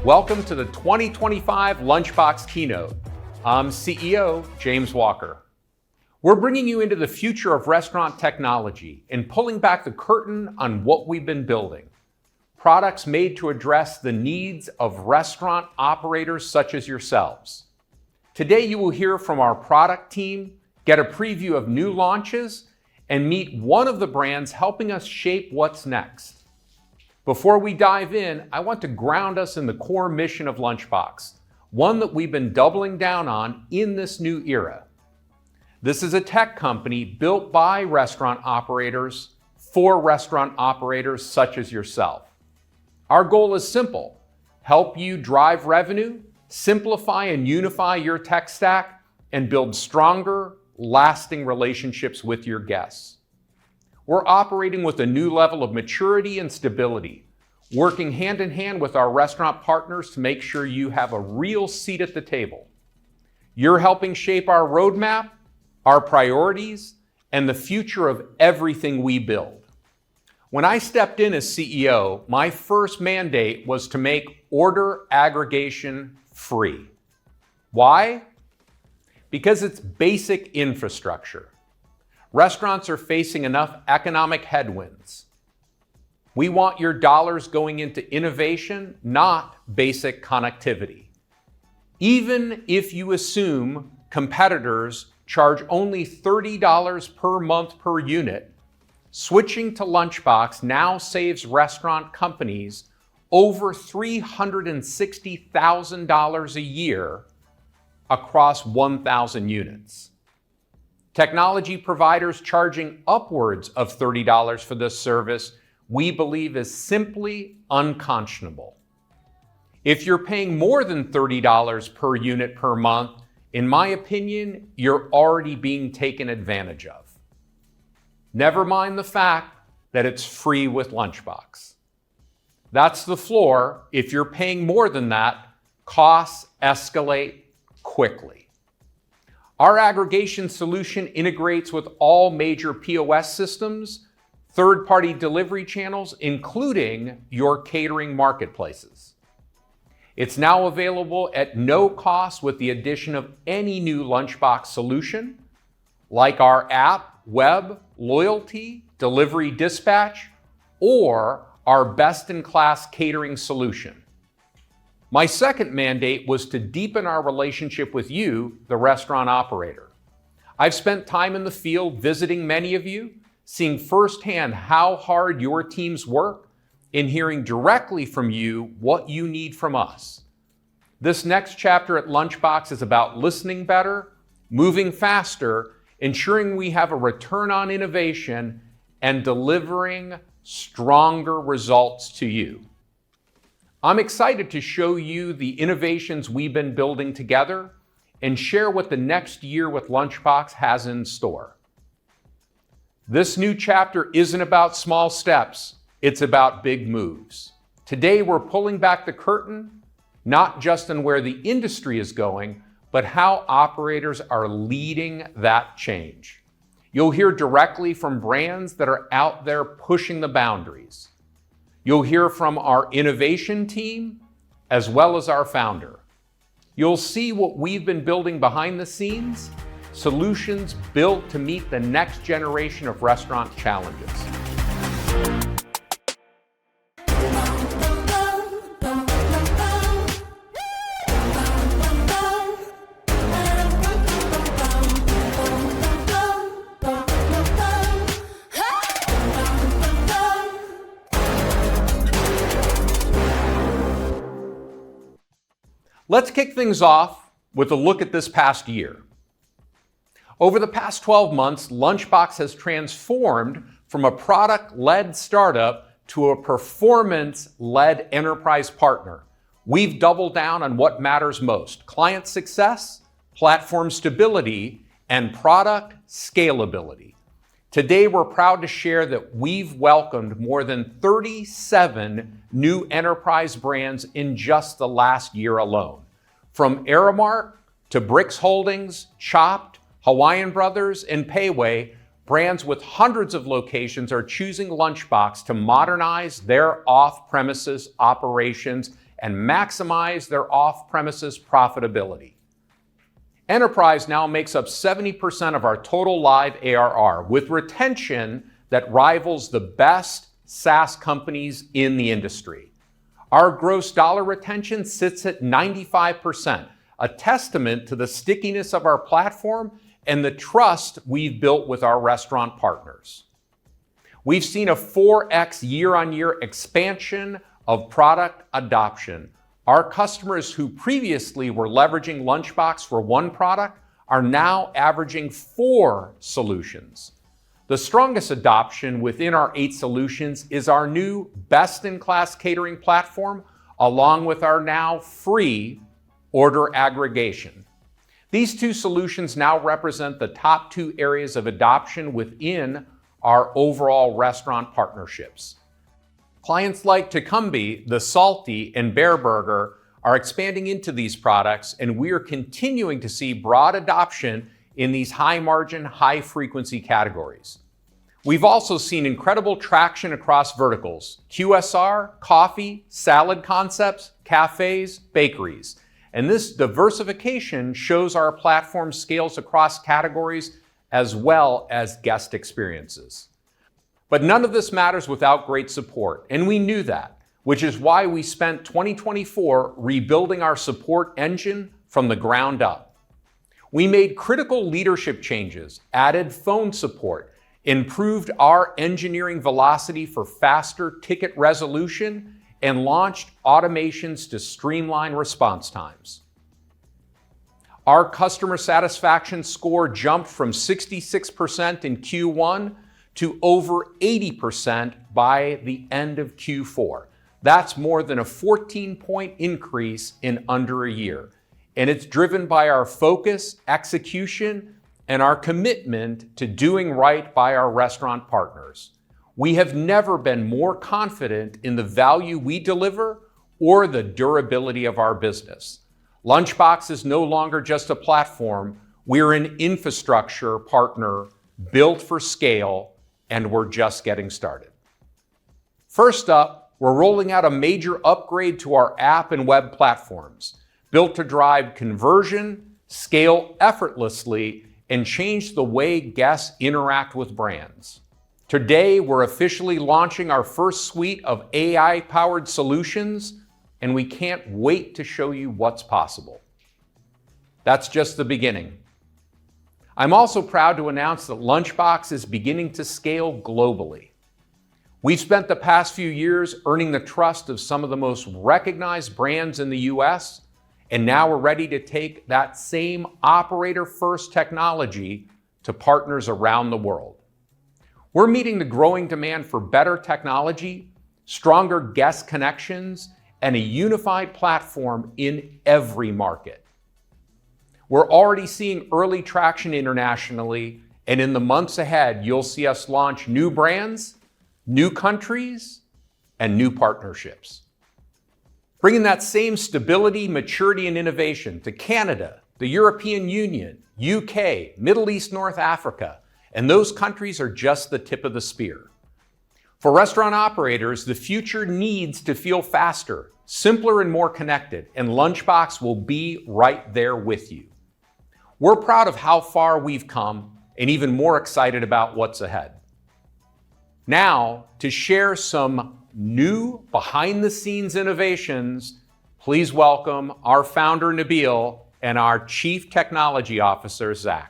Welcome to the 2025 Lunchbox Keynote. I'm CEO James Walker. We're bringing you into the future of restaurant technology and pulling back the curtain on what we've been building. Products made to address the needs of restaurant operators such as yourselves. Today you will hear from our product team, get a preview of new launches, and meet one of the brands helping us shape what's next. Before we dive in, I want to ground us in the core mission of Lunchbox, one that we've been doubling down on in this new era. This is a tech company built by restaurant operators for restaurant operators such as yourself. Our goal is simple: help you drive revenue, simplify and unify your tech stack, and build stronger, lasting relationships with your guests. We're operating with a new level of maturity and stability, working hand in hand with our restaurant partners to make sure you have a real seat at the table. You're helping shape our roadmap, our priorities, and the future of everything we build. When I stepped in as CEO, my first mandate was to make order aggregation free. Why? Because it's basic infrastructure. Restaurants are facing enough economic headwinds. We want your dollars going into innovation, not basic connectivity. Even if you assume competitors charge only $30 per month per unit, switching to Lunchbox now saves restaurant companies over $360,000 a year across 1,000 units. Technology providers charging upwards of $30 for this service, we believe, is simply unconscionable. If you're paying more than $30 per unit per month, in my opinion, you're already being taken advantage of. Never mind the fact that it's free with Lunchbox. That's the floor. If you're paying more than that, costs escalate quickly. Our aggregation solution integrates with all major POS systems, third-party delivery channels, including your catering marketplaces. It's now available at no cost with the addition of any new Lunchbox solution, like our app, web, loyalty, delivery dispatch, or our best-in-class catering solution. My second mandate was to deepen our relationship with you, the restaurant operator. I've spent time in the field visiting many of you, seeing firsthand how hard your teams work, and hearing directly from you what you need from us. This next chapter at Lunchbox is about listening better, moving faster, ensuring we have a return on innovation, and delivering stronger results to you. I'm excited to show you the innovations we've been building together and share what the next year with Lunchbox has in store. This new chapter isn't about small steps, it's about big moves. Today we're pulling back the curtain, not just on where the industry is going, but how operators are leading that change. You'll hear directly from brands that are out there pushing the boundaries. You'll hear from our innovation team, as well as our founder. You'll see what we've been building behind the scenes, solutions built to meet the next generation of restaurant challenges. Let's kick things off with a look at this past year. Over the past 12 months, Lunchbox has transformed from a product-led startup to a performance-led enterprise partner. We've doubled down on what matters most: client success, platform stability, and product scalability. Today, we're proud to share that we've welcomed more than 37 new enterprise brands in just the last year alone. From Aramark to Brix Holdings, Chopped, Hawaiian Brothers, and Payway, brands with hundreds of locations are choosing Lunchbox to modernize their off-premises operations and maximize their off-premises profitability. Enterprise now makes up 70% of our total live ARR, with retention that rivals the best SaaS companies in the industry. Our gross dollar retention sits at 95%, a testament to the stickiness of our platform and the trust we've built with our restaurant partners. We've seen a 4x year-on-year expansion of product adoption. Our customers who previously were leveraging Lunchbox for one product are now averaging 4 solutions. The strongest adoption within our 8 solutions is our new best-in-class catering platform, along with our now free order aggregation. These 2 solutions now represent the top 2 areas of adoption within our overall restaurant partnerships. Clients like Tecumbe, The Salty, and Bear Burger are expanding into these products, and we are continuing to see broad adoption in these high-margin, high-frequency categories. We've also seen incredible traction across verticals: QSR, coffee, salad concepts, cafes, bakeries. And this diversification shows our platform scales across categories as well as guest experiences. But none of this matters without great support, and we knew that, which is why we spent 2024 rebuilding our support engine from the ground up. We made critical leadership changes, added phone support, improved our engineering velocity for faster ticket resolution, and launched automations to streamline response times. Our customer satisfaction score jumped from 66% in Q1 to over 80% by the end of Q4. That's more than a 14-point increase in under a year. And it's driven by our focus, execution, and our commitment to doing right by our restaurant partners. We have never been more confident in the value we deliver or the durability of our business. Lunchbox is no longer just a platform. We're an infrastructure partner built for scale, and we're just getting started. First up, we're rolling out a major upgrade to our app and web platforms, built to drive conversion, scale effortlessly, and change the way guests interact with brands. Today, we're officially launching our first suite of AI-powered solutions, and we can't wait to show you what's possible. That's just the beginning. I'm also proud to announce that Lunchbox is beginning to scale globally. We've spent the past few years earning the trust of some of the most recognized brands in the US, and now we're ready to take that same operator-first technology to partners around the world. We're meeting the growing demand for better technology, stronger guest connections, and a unified platform in every market. We're already seeing early traction internationally, and in the months ahead, you'll see us launch new brands, new countries, and new partnerships. Bringing that same stability, maturity, and innovation to Canada, the European Union, UK, Middle East, North Africa, and those countries are just the tip of the spear. For restaurant operators, the future needs to feel faster, simpler, and more connected, and Lunchbox will be right there with you. We're proud of how far we've come and even more excited about what's ahead. Now, to share some new behind-the-scenes innovations, please welcome our founder, Nabeel, and our Chief Technology Officer, Zach.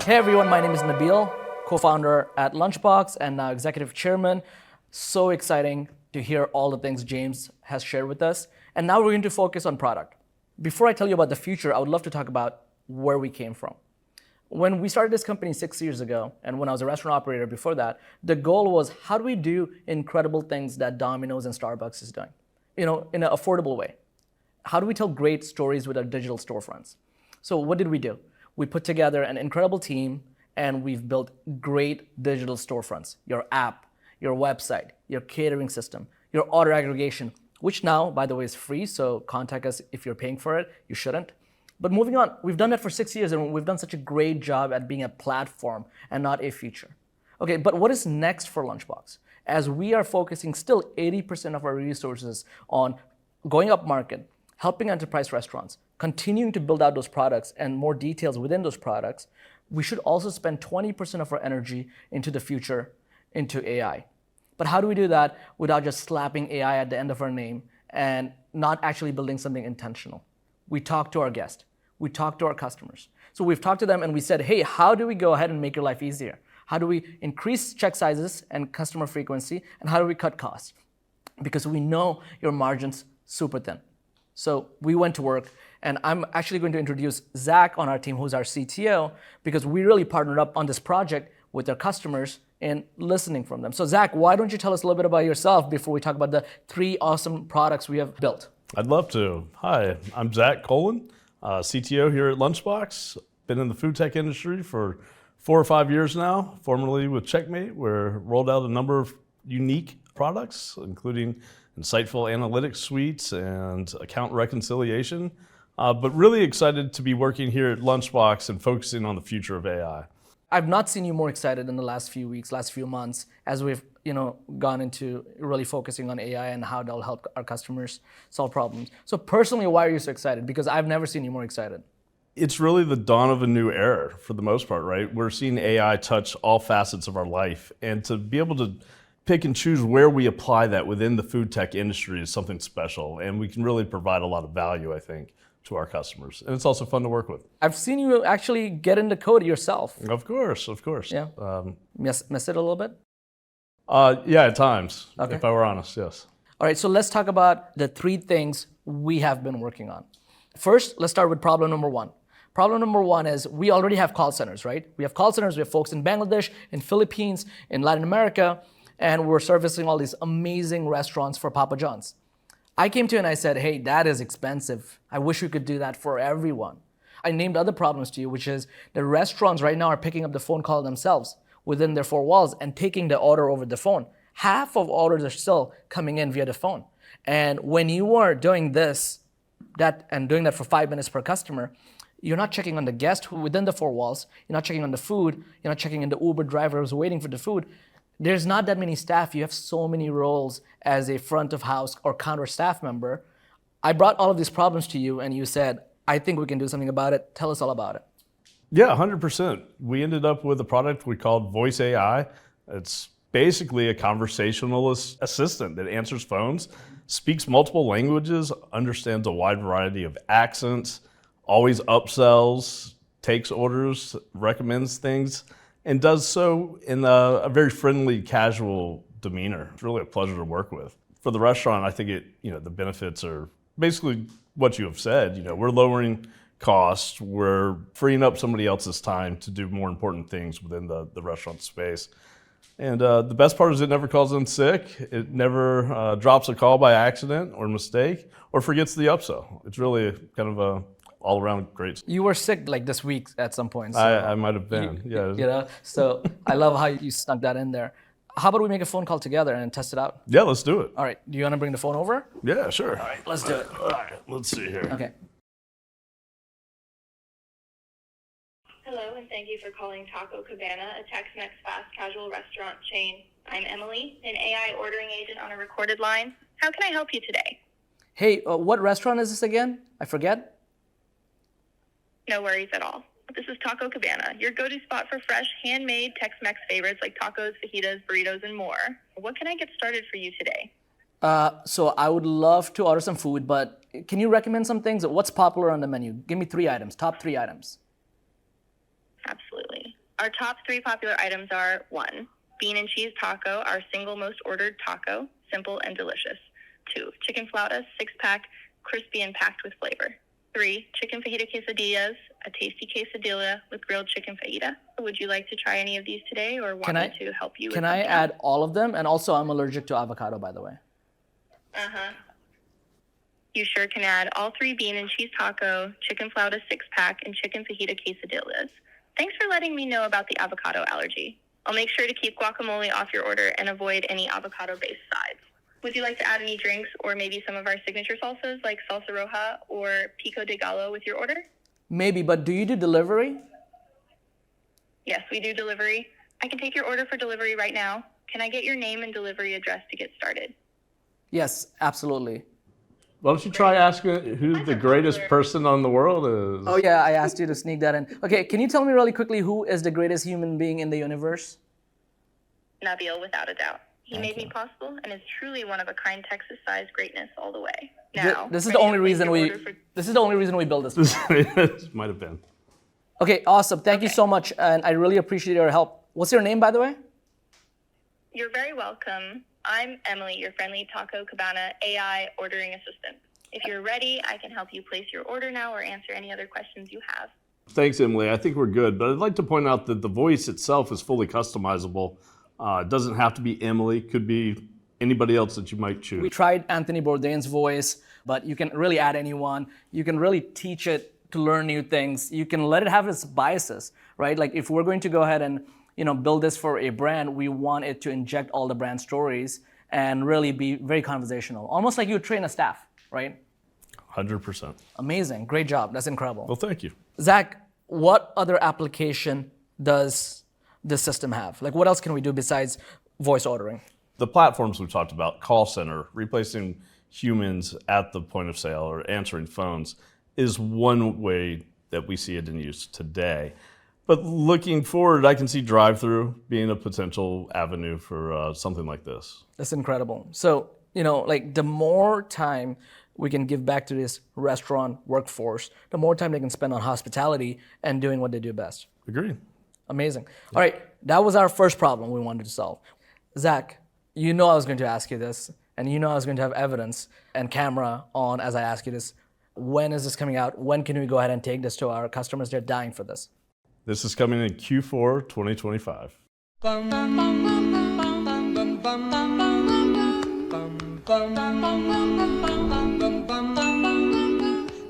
Hey everyone, my name is Nabeel, co-founder at Lunchbox and now executive chairman. So exciting to hear all the things James has shared with us. And now we're going to focus on product. Before I tell you about the future, I would love to talk about where we came from. When we started this company 6 years ago, and when I was a restaurant operator before that, the goal was how do we do incredible things that Domino's and Starbucks is doing, in an affordable way? How do we tell great stories with our digital storefronts? So what did we do? We put together an incredible team, and we've built great digital storefronts. Your app, your website, your catering system, your order aggregation, which now, by the way, is free, so contact us if you're paying for it. You shouldn't. But moving on, we've done that for 6 years, and we've done such a great job at being a platform and not a feature. Okay, but what is next for Lunchbox? as we are focusing still 80% of our resources on going up market, helping enterprise restaurants, continuing to build out those products and more details within those products, we should also spend 20% of our energy into the future, into AI. But how do we do that without just slapping AI at the end of our name and not actually building something intentional? We talk to our guests. We talk to our customers. So we've talked to them and we said, hey, how do we go ahead and make your life easier? How do we increase check sizes and customer frequency? And how do we cut costs? Because we know your margin's super thin. So we went to work, and I'm actually going to introduce Zach on our team, who's our CTO, because we really partnered up on this project with our customers and listening from them. So Zach, why don't you tell us a little bit about yourself before we talk about the 3 awesome products we have built? I'd love to. Hi, I'm Zach Colon, CTO here at Lunchbox. Been in the food tech industry for 4 or 5 years now, formerly with Checkmate, where rolled out a number of unique products, including insightful analytics suites and account reconciliation. But really excited to be working here at Lunchbox and focusing on the future of AI. I've not seen you more excited in the last few weeks, last few months, as we've gone into really focusing on AI and how that'll help our customers solve problems. So personally, why are you so excited? Because I've never seen you more excited. It's really the dawn of a new era for the most part, right? We're seeing AI touch all facets of our life, and to be able to pick and choose where we apply that within the food tech industry is something special, and we can really provide a lot of value, I think, to our customers. And it's also fun to work with. I've seen you actually get into code yourself. Of course. Yeah. Miss it a little bit? Yeah, at times, Okay. if I were honest, yes. All right, so let's talk about the 3 things we have been working on. First, let's start with problem number 1. Problem number 1 is we already have call centers, right? We have call centers, we have folks in Bangladesh, in Philippines, in Latin America, and we're servicing all these amazing restaurants for Papa John's. I came to you and I said, hey, that is expensive. I wish we could do that for everyone. I named other problems to you, which is the restaurants right now are picking up the phone call themselves within their 4 walls and taking the order over the phone. Half of orders are still coming in via the phone. And when you are doing doing that for 5 minutes per customer, you're not checking on the guest who within the 4 walls, you're not checking on the food, you're not checking on the Uber driver who's waiting for the food. There's not that many staff. You have so many roles as a front of house or counter staff member. I brought all of these problems to you and you said, I think we can do something about it. Tell us all about it. Yeah, 100%. We ended up with a product we called Voice AI. It's basically a conversational assistant that answers phones, speaks multiple languages, understands a wide variety of accents, always upsells, takes orders, recommends things, and does so in a very friendly, casual demeanor. It's really a pleasure to work with. For the restaurant, I think the benefits are basically what you have said. We're lowering costs, we're freeing up somebody else's time to do more important things within the restaurant space. And the best part is it never calls in sick. It never drops a call by accident or mistake or forgets the upsell. It's really kind of a all-around great. You were sick like this week at some point. So I might have been, yeah. So I love how you snuck that in there. How about we make a phone call together and test it out? Yeah, let's do it. All right, do you want to bring the phone over? Yeah, sure. All right, let's do it. All right, let's see here. Okay. Hello, and thank you for calling Taco Cabana, a Tex-Mex fast casual restaurant chain. I'm Emily, an AI ordering agent on a recorded line. How can I help you today? Hey, what restaurant is this again? I forget. No worries at all. This is Taco Cabana, your go-to spot for fresh, handmade Tex-Mex favorites like tacos, fajitas, burritos, and more. What can I get started for you today? So I would love to order some food, but can you recommend some things? What's popular on the menu? Give me 3 items, top 3 items. Absolutely. Our top 3 popular items are 1, bean and cheese taco, our single most ordered taco, simple and delicious. 2, chicken flautas, 6-pack, crispy and packed with flavor. 3, chicken fajita quesadillas, a tasty quesadilla with grilled chicken fajita. Would you like to try any of these today or want me to help you with Can I add all of them? And also, I'm allergic to avocado, by the way. You sure can add all 3 bean and cheese taco, chicken flauta 6-pack, and chicken fajita quesadillas. Thanks for letting me know about the avocado allergy. I'll make sure to keep guacamole off your order and avoid any avocado-based sides. Would you like to add any drinks or maybe some of our signature salsas like salsa roja or pico de gallo with your order? Maybe, but do you do delivery? Yes, we do delivery. I can take your order for delivery right now. Can I get your name and delivery address to get started? Yes, absolutely. Why don't you try asking who the greatest person on the world is? Oh yeah, I asked you to sneak that in. Okay, can you tell me really quickly who is the greatest human being in the universe? Nabeel, without a doubt. He made me possible and is truly one of a kind Texas-sized greatness all the way. Now, This is the only reason we built this. This might have been. Okay, awesome. Thank you so much, and I really appreciate your help. What's your name, by the way? You're very welcome. I'm Emily, your friendly Taco Cabana AI ordering assistant. If you're ready, I can help you place your order now or answer any other questions you have. Thanks, Emily. I think we're good, but I'd like to point out that the voice itself is fully customizable. It doesn't have to be Emily. Could be anybody else that you might choose. We tried Anthony Bourdain's voice, but you can really add anyone. You can really teach it to learn new things. You can let it have its biases, right? Like if we're going to go ahead and build this for a brand, we want it to inject all the brand stories and really be very conversational, almost like you would train a staff, right? 100%. Amazing, great job, that's incredible. Well, thank you. Zach, what other application does this system have? Like what else can we do besides voice ordering? The platforms we talked about, call center, replacing humans at the point of sale or answering phones, is one way that we see it in use today. But looking forward, I can see drive-through being a potential avenue for something like this. That's incredible. So, like the more time we can give back to this restaurant workforce, the more time they can spend on hospitality and doing what they do best. Agreed. Amazing. All right, that was our first problem we wanted to solve. Zach, I was going to ask you this, and I was going to have evidence and camera on as I ask you this. When is this coming out? When can we go ahead and take this to our customers? They're dying for this. This is coming in Q4 2025.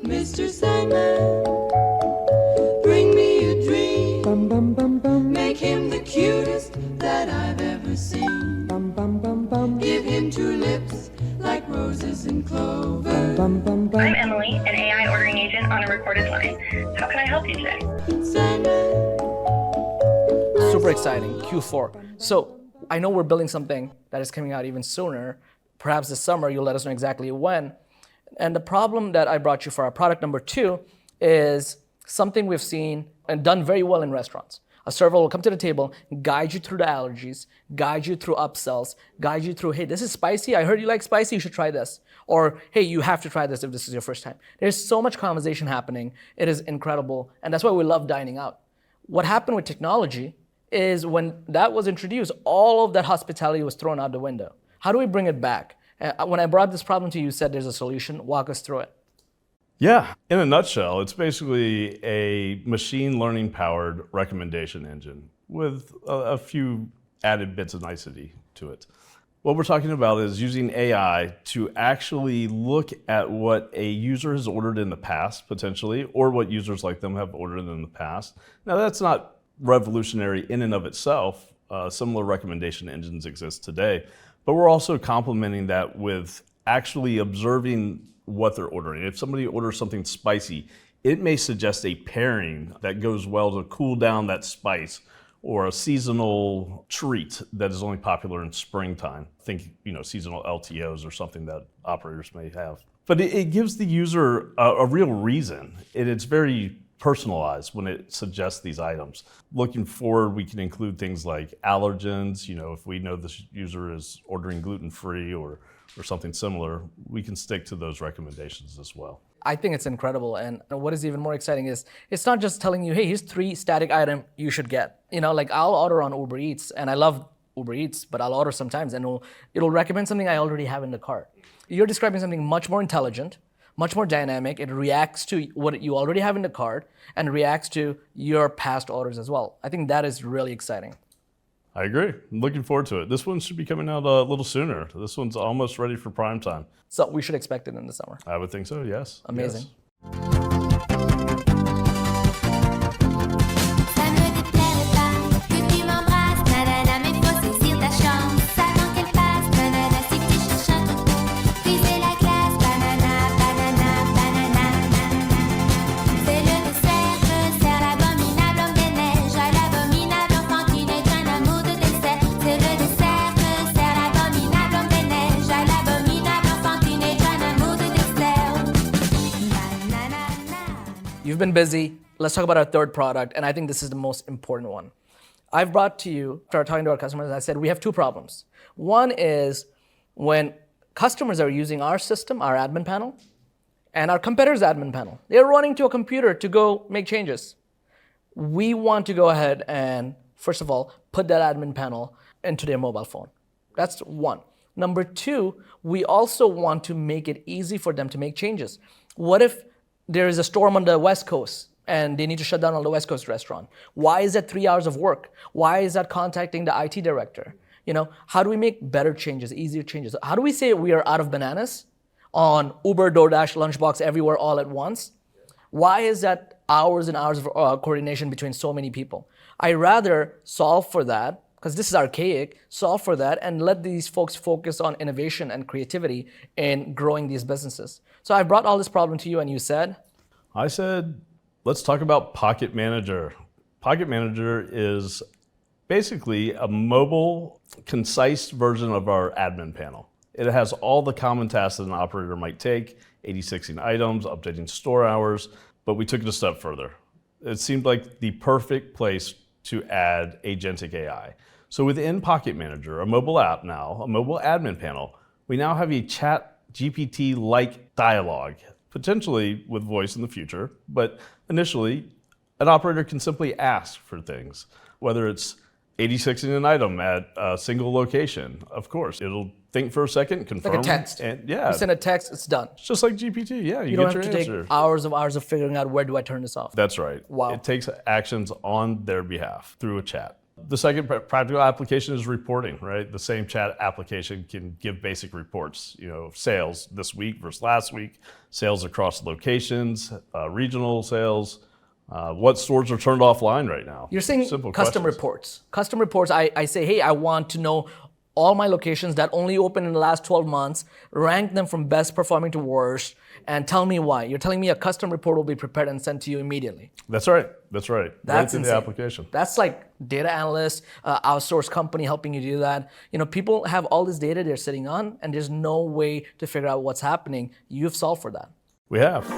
Mr. Sandman, bring me a dream. Make him the cutest that I've ever seen. Give him two lips like roses and clover. I'm Emily, an AI ordering agent on a recorded line. How can I help you today? Sandman. Super exciting, Q4. So I know we're building something that is coming out even sooner. Perhaps this summer, you'll let us know exactly when. And the problem that I brought you for our product number 2 is something we've seen and done very well in restaurants. A server will come to the table, guide you through the allergies, guide you through upsells, guide you through, hey, this is spicy. I heard you like spicy. You should try this. Or, hey, you have to try this if this is your first time. There's so much conversation happening. It is incredible. And that's why we love dining out. What happened with technology is when that was introduced, all of that hospitality was thrown out the window. How do we bring it back? When I brought this problem to you, you said there's a solution. Walk us through it. Yeah, in a nutshell, it's basically a machine learning powered recommendation engine with a few added bits of nicety to it. What we're talking about is using AI to actually look at what a user has ordered in the past, potentially, or what users like them have ordered in the past. Now, that's not revolutionary in and of itself. Similar recommendation engines exist today, but we're also complementing that with actually observing what they're ordering. If somebody orders something spicy, it may suggest a pairing that goes well to cool down that spice, or a seasonal treat that is only popular in springtime. Think, seasonal LTOs or something that operators may have. But it gives the user a real reason. It's very personalized when it suggests these items. Looking forward, we can include things like allergens. If we know this user is ordering gluten-free or something similar, we can stick to those recommendations as well. I think it's incredible. And what is even more exciting is it's not just telling you, hey, here's 3 static items you should get. Like I'll order on Uber Eats, and I love Uber Eats, but I'll order sometimes and it'll recommend something I already have in the cart. You're describing something much more intelligent, much more dynamic. It reacts to what you already have in the cart and reacts to your past orders as well. I think that is really exciting. I agree. I'm looking forward to it. This one should be coming out a little sooner. This one's almost ready for prime time. So we should expect it in the summer. I would think so, yes. Amazing. Yes. been busy. Let's talk about our third product, and I think this is the most important one. I've brought to you, started talking to our customers, and I said we have two problems. One is when customers are using our system, our admin panel, and our competitor's admin panel. They're running to a computer to go make changes. We want to go ahead and, first of all, put that admin panel into their mobile phone. That's one. Number two, we also want to make it easy for them to make changes. What if there is a storm on the West Coast and they need to shut down on the West Coast restaurant? Why is that 3 hours of work? Why is that contacting the IT director? How do we make better changes, easier changes? How do we say we are out of bananas on Uber, DoorDash, Lunchbox, everywhere, all at once? Why is that hours and hours of coordination between so many people? I rather solve for that, because this is archaic, solve for that and let these folks focus on innovation and creativity in growing these businesses. So I brought all this problem to you and you said? I said, let's talk about Pocket Manager. Pocket Manager is basically a mobile, concise version of our admin panel. It has all the common tasks that an operator might take, 86ing items, updating store hours, but we took it a step further. It seemed like the perfect place to add agentic AI. So within Pocket Manager, a mobile app now, a mobile admin panel, we now have a chat GPT-like dialogue, potentially with voice in the future, but initially, an operator can simply ask for things, whether it's 86ing an item at a single location. Of course, it'll think for a second, confirm. Like a text. And yeah. You send a text, it's done. It's just like GPT, yeah, You get don't your have to answer. take hours of figuring out where do I turn this off. That's right. Wow. It takes actions on their behalf through a chat. The second practical application is reporting, right? The same chat application can give basic reports, sales this week versus last week, sales across locations, regional sales, what stores are turned offline right now. You're saying Simple custom questions. reports. Custom reports, I say, hey, I want to know all my locations that only opened in the last 12 months, rank them from best performing to worst, and tell me why. You're telling me a custom report will be prepared and sent to you immediately. That's right. That's right. That's right in insane. the application. That's like data analyst, outsourced company helping you do that. People have all this data they're sitting on, and there's no way to figure out what's happening. You've solved for that. We have.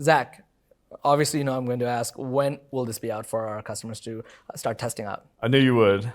Zach, obviously, I'm going to ask, when will this be out for our customers to start testing out? I knew you would.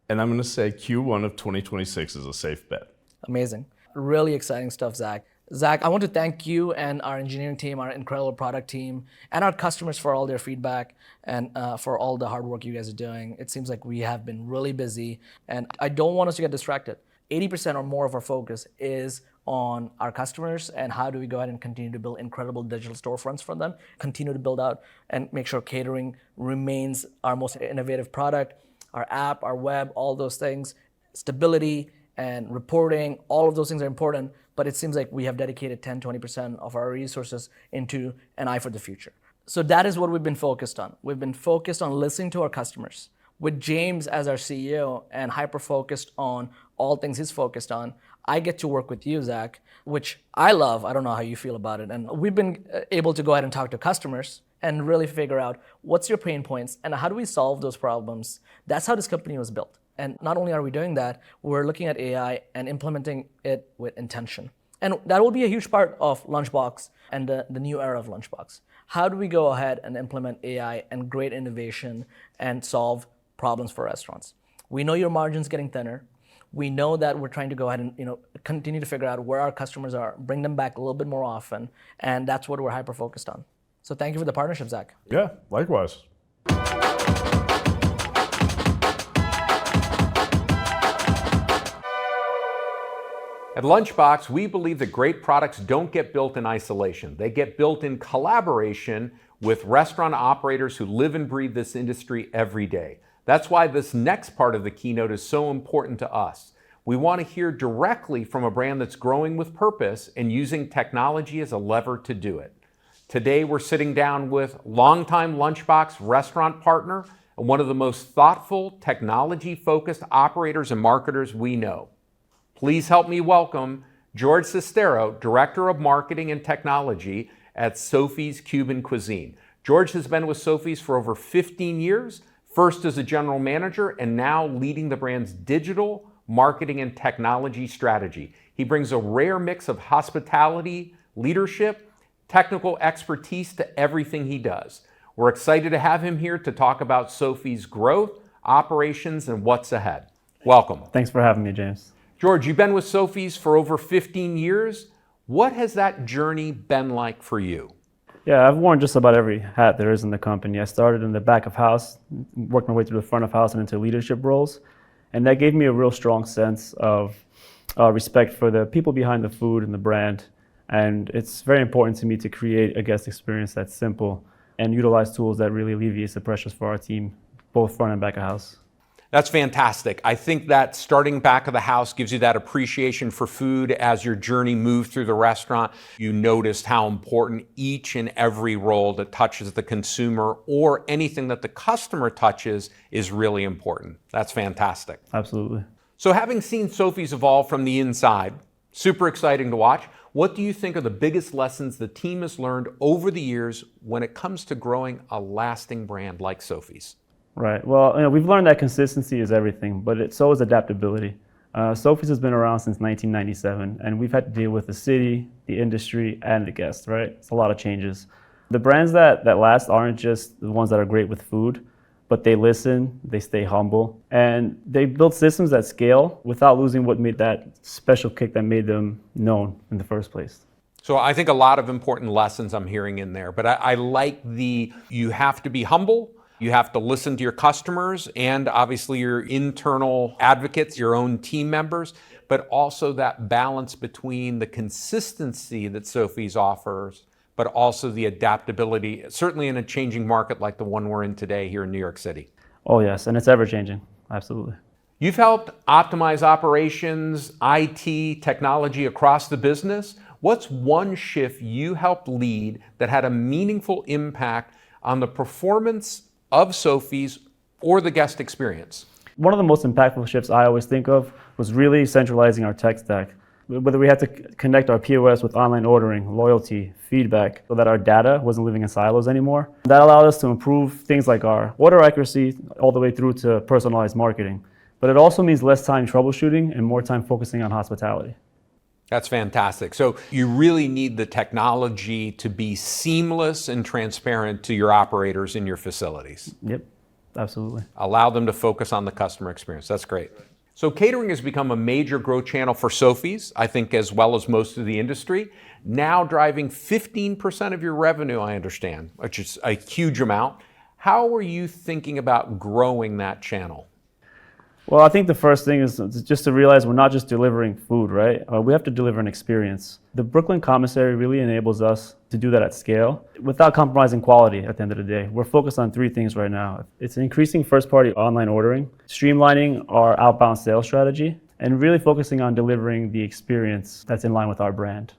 And I'm going to say Q1 of 2026 is a safe bet. Amazing. Really exciting stuff, Zach. Zach, I want to thank you and our engineering team, our incredible product team, and our customers for all their feedback and for all the hard work you guys are doing. It seems like we have been really busy, and I don't want us to get distracted. 80% or more of our focus is on our customers and how do we go ahead and continue to build incredible digital storefronts for them, continue to build out and make sure catering remains our most innovative product, our app, our web, all those things, stability and reporting, all of those things are important, but it seems like we have dedicated 10, 20% of our resources into an eye for the future. So that is what we've been focused on. We've been focused on listening to our customers. With James as our CEO and hyper-focused on all things he's focused on, I get to work with you, Zach, which I love. I don't know how you feel about it. And we've been able to go ahead and talk to customers and really figure out what's your pain points and how do we solve those problems. That's how this company was built. And not only are we doing that, we're looking at AI and implementing it with intention. And that will be a huge part of Lunchbox and the new era of Lunchbox. How do we go ahead and implement AI and great innovation and solve problems for restaurants? We know your margin's getting thinner. We know that we're trying to go ahead and continue to figure out where our customers are, bring them back a little bit more often, and that's what we're hyper-focused on. So thank you for the partnership, Zach. Yeah, likewise. At Lunchbox, we believe that great products don't get built in isolation. They get built in collaboration with restaurant operators who live and breathe this industry every day. That's why this next part of the keynote is so important to us. We want to hear directly from a brand that's growing with purpose and using technology as a lever to do it. Today, we're sitting down with longtime Lunchbox restaurant partner and one of the most thoughtful, technology-focused operators and marketers we know. Please help me welcome George Sestero, Director of Marketing and Technology at Sophies Cuban Cuisine. George has been with Sophies for over 15 years, first as a general manager and now leading the brand's digital, marketing, and technology strategy. He brings a rare mix of hospitality, leadership, technical expertise to everything he does. We're excited to have him here to talk about Sophies' growth, operations, and what's ahead. Welcome. Thanks for having me, James. George, you've been with Sophies for over 15 years. What has that journey been like for you? Yeah, I've worn just about every hat there is in the company. I started in the back of house, worked my way through the front of house and into leadership roles. And that gave me a real strong sense of respect for the people behind the food and the brand. And it's very important to me to create a guest experience that's simple and utilize tools that really alleviate the pressures for our team, both front and back of house. That's fantastic. I think that starting back of the house gives you that appreciation for food as your journey moved through the restaurant. You noticed how important each and every role that touches the consumer or anything that the customer touches is really important. That's fantastic. Absolutely. So having seen Sophies evolve from the inside, super exciting to watch. What do you think are the biggest lessons the team has learned over the years when it comes to growing a lasting brand like Sophies? Right. Well, we've learned that consistency is everything, but so is adaptability. Sophies has been around since 1997, and we've had to deal with the city, the industry, and the guests, right? It's a lot of changes. The brands that last aren't just the ones that are great with food, but they listen, they stay humble, and they build systems that scale without losing what made that special kick that made them known in the first place. So I think a lot of important lessons I'm hearing in there, but I like you have to be humble. You have to listen to your customers and obviously your internal advocates, your own team members, but also that balance between the consistency that Sophies offers, but also the adaptability, certainly in a changing market like the one we're in today here in New York City. Oh yes, and it's ever changing, absolutely. You've helped optimize operations, IT, technology across the business. What's one shift you helped lead that had a meaningful impact on the performance of Sophies or the guest experience? One of the most impactful shifts I always think of was really centralizing our tech stack. Whether we had to connect our POS with online ordering, loyalty, feedback, so that our data wasn't living in silos anymore. That allowed us to improve things like our order accuracy all the way through to personalized marketing. But it also means less time troubleshooting and more time focusing on hospitality. That's fantastic. So you really need the technology to be seamless and transparent to your operators in your facilities. Yep, absolutely. Allow them to focus on the customer experience. That's great. So catering has become a major growth channel for Sophies, I think, as well as most of the industry, now driving 15% of your revenue, I understand, which is a huge amount. How are you thinking about growing that channel? Well, I think the first thing is just to realize we're not just delivering food, right? We have to deliver an experience. The Brooklyn Commissary really enables us to do that at scale without compromising quality at the end of the day. We're focused on three things right now. It's increasing first-party online ordering, streamlining our outbound sales strategy, and really focusing on delivering the experience that's in line with our brand.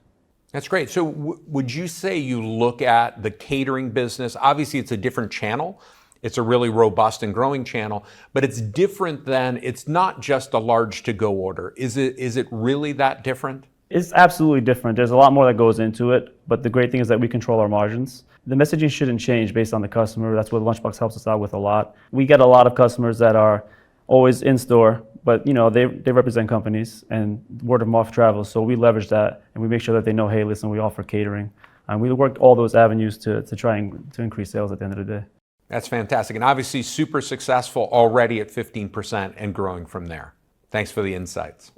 That's great. So would you say you look at the catering business, obviously it's a different channel, it's a really robust and growing channel, but it's different than, it's not just a large to-go order. Is it really that different? It's absolutely different. There's a lot more that goes into it, but the great thing is that we control our margins. The messaging shouldn't change based on the customer. That's what Lunchbox helps us out with a lot. We get a lot of customers that are always in store, but they represent companies and word of mouth travels, so we leverage that and we make sure that they know, hey, listen, we offer catering. And we work all those avenues to try to increase sales at the end of the day. That's fantastic. And obviously super successful already at 15% and growing from there. Thanks for the insights.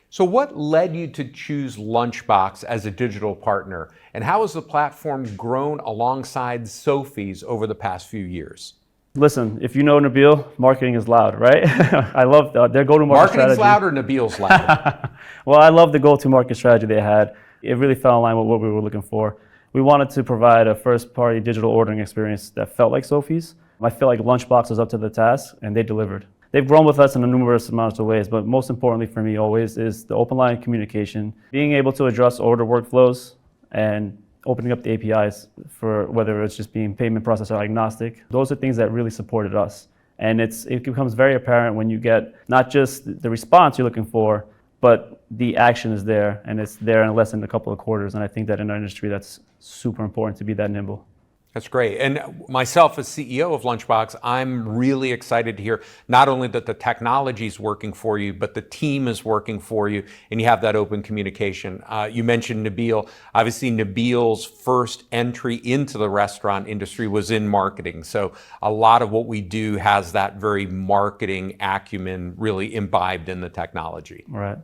So what led you to choose Lunchbox as a digital partner? And how has the platform grown alongside Sophies over the past few years? Listen, if you know Nabeel, marketing is loud, right? I love their go-to-market Marketing's strategy. loud or Nabeel's loud? Well, I love the go-to-market strategy they had. It really fell in line with what we were looking for. We wanted to provide a first-party digital ordering experience that felt like Sophies. I feel like Lunchbox was up to the task, and they delivered. They've grown with us in a numerous amounts of ways, but most importantly for me always is the open line of communication, being able to adjust order workflows, and opening up the APIs for whether it's just being payment processor agnostic. Those are things that really supported us. And it becomes very apparent when you get not just the response you're looking for, but the action is there, and it's there in less than a couple of quarters. And I think that in our industry, that's super important to be that nimble. That's great. And myself as CEO of Lunchbox, I'm really excited to hear not only that the technology is working for you, but the team is working for you, and you have that open communication. You mentioned Nabeel. Obviously, Nabeel's first entry into the restaurant industry was in marketing. So a lot of what we do has that very marketing acumen really imbibed in the technology. Right.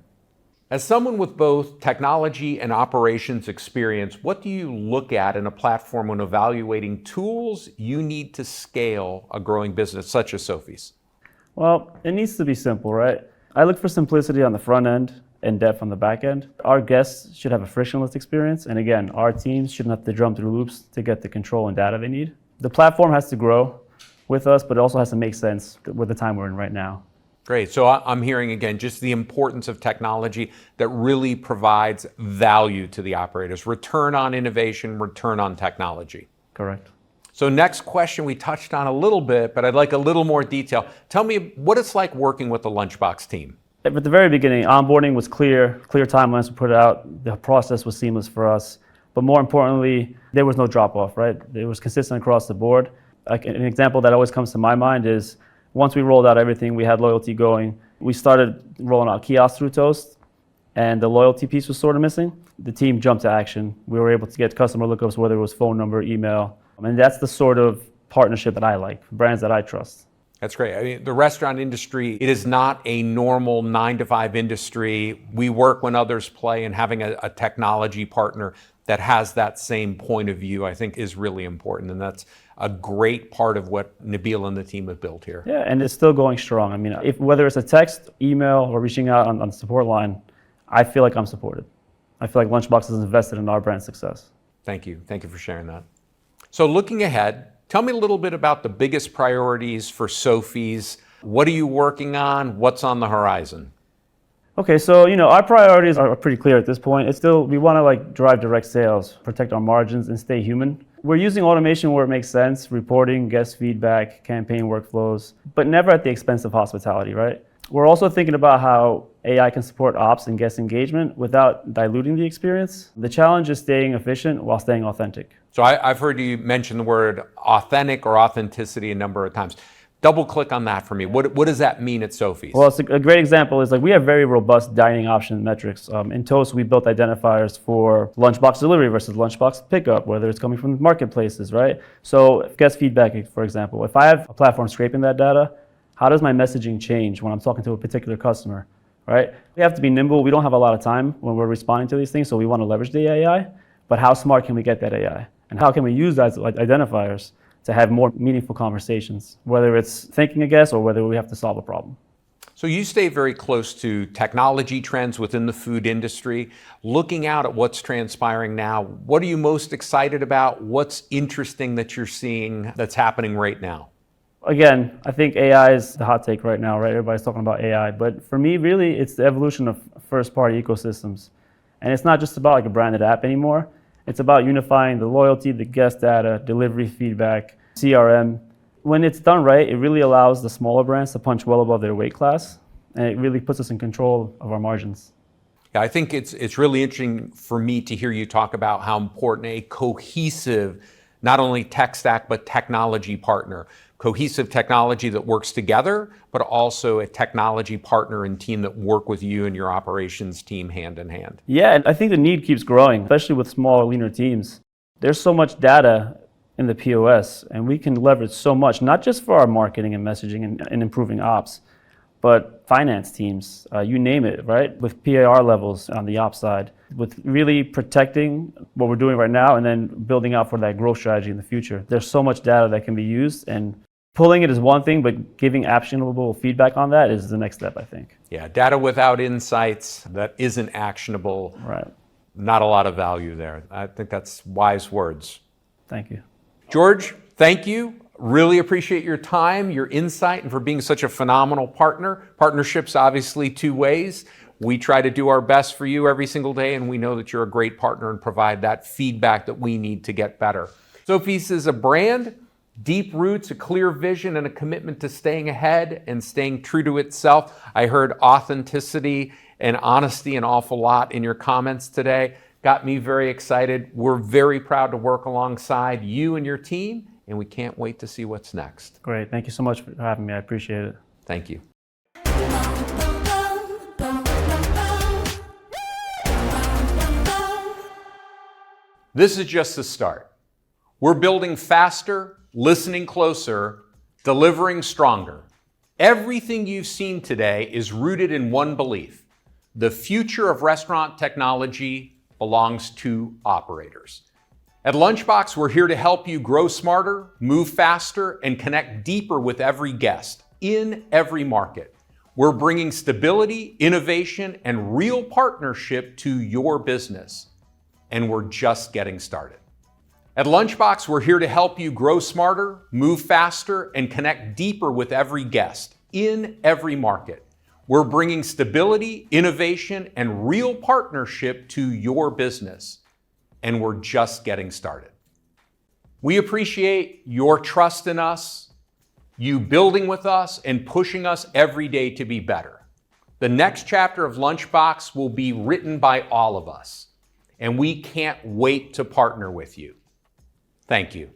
As someone with both technology and operations experience, what do you look at in a platform when evaluating tools you need to scale a growing business such as Sophies? Well, it needs to be simple, right? I look for simplicity on the front end and depth on the back end. Our guests should have a frictionless experience. And again, our teams shouldn't have to jump through loops to get the control and data they need. The platform has to grow with us, but it also has to make sense with the time we're in right now. Great. So I'm hearing again just the importance of technology that really provides value to the operators. Return on innovation, return on technology. Correct. So next question we touched on a little bit, but I'd like a little more detail. Tell me what it's like working with the Lunchbox team. At the very beginning, onboarding was clear timelines were put out, the process was seamless for us. But more importantly, there was no drop off, right? It was consistent across the board. Like an example that always comes to my mind is once we rolled out everything, we had loyalty going. We started rolling out kiosks through Toast, and the loyalty piece was sort of missing. The team jumped to action. We were able to get customer lookups, whether it was phone number, email. And that's the sort of partnership that I like, brands that I trust. That's great. I mean, the restaurant industry, it is not a normal 9-to-5 industry. We work when others play, and having a technology partner that has that same point of view, I think, is really important. And that's a great part of what Nabeel and the team have built here. Yeah, and it's still going strong. I mean, whether it's a text, email, or reaching out on the support line, I feel like I'm supported. I feel like Lunchbox is invested in our brand success. Thank you. Thank you for sharing that. So looking ahead, tell me a little bit about the biggest priorities for Sophies. What are you working on? What's on the horizon? Okay, so our priorities are pretty clear at this point. It's still, we want to drive direct sales, protect our margins, and stay human. We're using automation where it makes sense, reporting, guest feedback, campaign workflows, but never at the expense of hospitality, right? We're also thinking about how AI can support ops and guest engagement without diluting the experience. The challenge is staying efficient while staying authentic. So I've heard you mention the word authentic or authenticity a number of times. Double click on that for me. What does that mean at Sophies? Well, it's a great example is we have very robust dining option metrics. In Toast, we built identifiers for lunchbox delivery versus lunchbox pickup, whether it's coming from marketplaces, right? So guest feedback, for example, if I have a platform scraping that data, how does my messaging change when I'm talking to a particular customer, right? We have to be nimble. We don't have a lot of time when we're responding to these things, so we want to leverage the AI, but how smart can we get that AI? And how can we use that like identifiers to have more meaningful conversations, whether it's thanking a guest or whether we have to solve a problem. So you stay very close to technology trends within the food industry. Looking out at what's transpiring now, what are you most excited about? What's interesting that you're seeing that's happening right now? Again, I think AI is the hot take right now, right? Everybody's talking about AI, but for me, really, it's the evolution of first-party ecosystems. And it's not just about a branded app anymore. It's about unifying the loyalty, the guest data, delivery feedback, CRM. When it's done right, it really allows the smaller brands to punch well above their weight class, and it really puts us in control of our margins. Yeah, I think it's really interesting for me to hear you talk about how important a cohesive, not only tech stack, but technology partner. Cohesive technology that works together, but also a technology partner and team that work with you and your operations team hand in hand. Yeah, and I think the need keeps growing, especially with smaller, leaner teams. There's so much data in the POS, and we can leverage so much, not just for our marketing and messaging and improving ops, but finance teams, you name it, right? With PAR levels on the ops side, with really protecting what we're doing right now and then building out for that growth strategy in the future. There's so much data that can be used, and pulling it is one thing, but giving actionable feedback on that is the next step, I think. Yeah, data without insights that isn't actionable, Right. not a lot of value there. I think that's wise words. Thank you. George, thank you. Really appreciate your time, your insight, and for being such a phenomenal partner. Partnerships, obviously, two ways. We try to do our best for you every single day, and we know that you're a great partner and provide that feedback that we need to get better. Sophies is a brand, deep roots, a clear vision, and a commitment to staying ahead and staying true to itself. I heard authenticity and honesty an awful lot in your comments today. Got me very excited. We're very proud to work alongside you and your team, and we can't wait to see what's next. Great. Thank you so much for having me. I appreciate it. Thank you. This is just the start. We're building faster, listening closer, delivering stronger. Everything you've seen today is rooted in one belief: the future of restaurant technology belongs to operators. At Lunchbox, we're here to help you grow smarter, move faster, and connect deeper with every guest in every market. We're bringing stability, innovation, and real partnership to your business. And we're just getting started. At Lunchbox, we're here to help you grow smarter, move faster, and connect deeper with every guest in every market. We're bringing stability, innovation, and real partnership to your business. And we're just getting started. We appreciate your trust in us, you building with us, and pushing us every day to be better. The next chapter of Lunchbox will be written by all of us, and we can't wait to partner with you. Thank you.